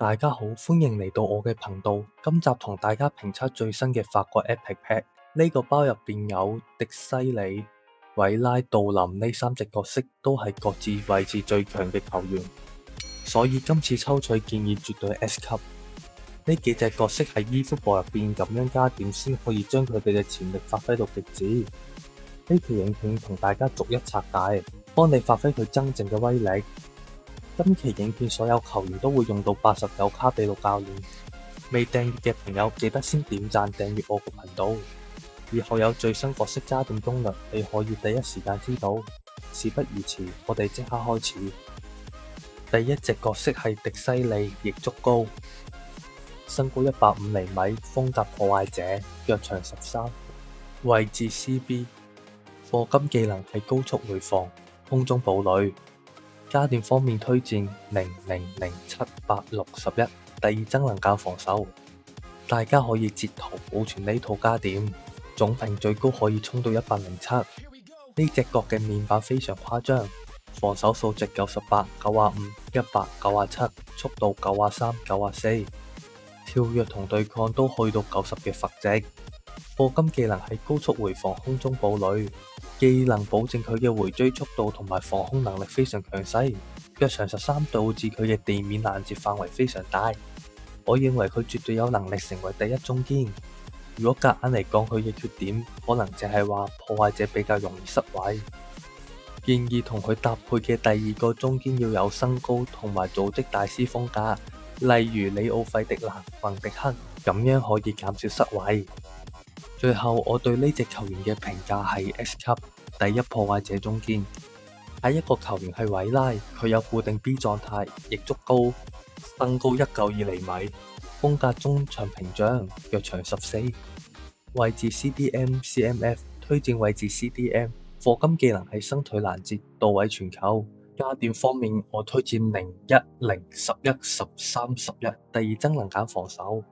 大家好，歡迎嚟到我嘅頻道。今集同大家評測最新嘅法國 Epic Pack。呢個包入邊有迪西里、韋拉、杜林呢三隻角色，都係各自位置最強嘅球員，所以今次抽取建議絕對 S 級。呢幾隻角色喺 eFootball 入邊咁樣加點，先可以將佢哋嘅潛力發揮到極致。呢條影片同大家逐一拆解，幫你發揮佢真正嘅威力。今期影片所有球員都會用到89卡比魯教練，未訂閱嘅朋友記得先點讚訂閱我個頻道，以後有最新角色加點攻略，你可以第一時間知道。事不宜遲，我哋即刻開始。第一隻角色係迪西利，亦足高，身高150厘米，風格破壞者，腳長13，位置 CB， 課金技能係高速回防，空中堡壘。加點方面推薦00078611，第二增能減防守。大家可以截圖保存呢套加點，總評最高可以衝到107。呢隻角嘅面板非常誇張，防守數值98、95、100、97，速度93、94，跳躍同對抗都去到90嘅閥值。課金技能係高速回防，空中堡壘。技能保證佢嘅回追速度同埋防空能力非常強勢，腳長13導致佢嘅地面攔截範圍非常大。我認為佢絕對有能力成為第一中堅。如果夾硬嚟講佢嘅缺點，可能淨係話破壞者比較容易失位。建議同佢搭配嘅第二個中堅要有身高同埋組織大師風格，例如里奧費迪南、雲迪克，咁樣可以減少失位。最後我對呢隻球員嘅評價係 S 級，第一破壞者中堅。下一個球員係韋拉，佢有固定 B 狀態，亦足高，身高192厘米，風格中場屏障，腳長14，位置 CDM、CMF， 推薦位置 CDM。課金技能係伸腿攔截、到位傳球。加點方面我推薦0、1、0、11、13、11，第二增能減防守。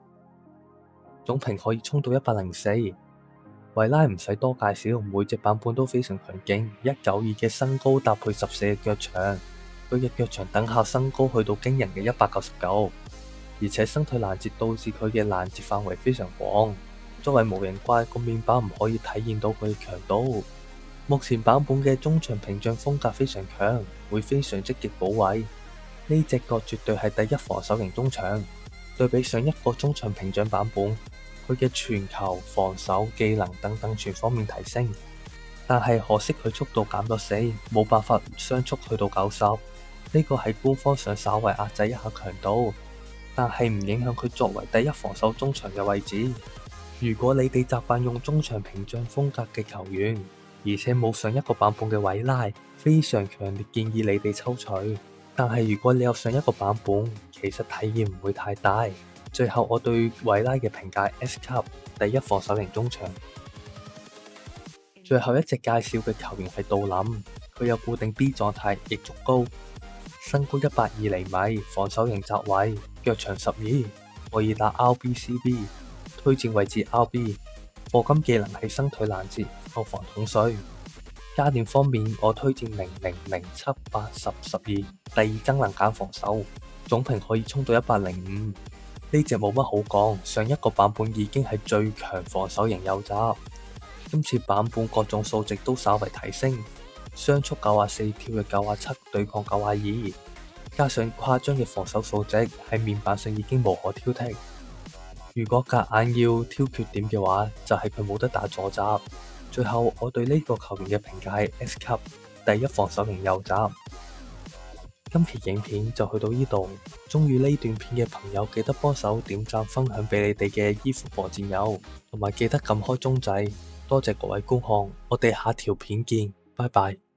總評可以衝到104。韋拉唔使多介紹，每隻版本都非常強勁。192嘅身高搭配14嘅腳長，佢嘅腳長等效身高去到驚人嘅199，而且伸腿攔截導致佢嘅攔截範圍非常廣。作為模型怪，個面板唔可以體現到佢嘅強度。目前版本嘅中場屏障風格非常強，會非常積極保衛。呢隻角絕對係第一防守型中場。對比上一個中場屏障版本，佢嘅傳球、防守、技能等等全方面提升，但係可惜佢速度減到4，冇辦法雙速去到90。呢個係官方想稍為壓制一下強度，但係唔影響佢作為第一防守中場嘅位置。如果你哋習慣用中場屏障風格嘅球員，而且冇上一個版本嘅韋拉，非常強烈建議你哋抽取。但係如果你有上一個版本，其實體驗唔會太大。最後我對韋拉嘅評價 S 級，第一防守型中場。最後一隻介紹嘅球員係杜林，佢有固定 B 狀態，亦足高，身高182厘米，防守型側位，腳長12，可以打 RB、CB， 推薦位置 RB。課金技能係伸腿攔截、後防捅水。加點方面我推薦00078012，第二增能減防守。總評可以衝到105。呢隻冇乜好講，上一個版本已經係最強防守型右閘，今次版本各種數值都稍為提升，雙速94，跳躍97，對抗92，加上誇張嘅防守數值，喺面板上已經無可挑剔。如果夾硬要挑缺點嘅話，就係佢冇得打左閘。最後我對呢個球員嘅評價係 S 級，第一防守型右閘。今期影片就去到呢度，鍾意呢段片嘅朋友記得幫手點讚分享俾你哋嘅eFootball戰友，同埋記得撳開鐘仔。多謝各位觀看，我哋下條片見，拜拜。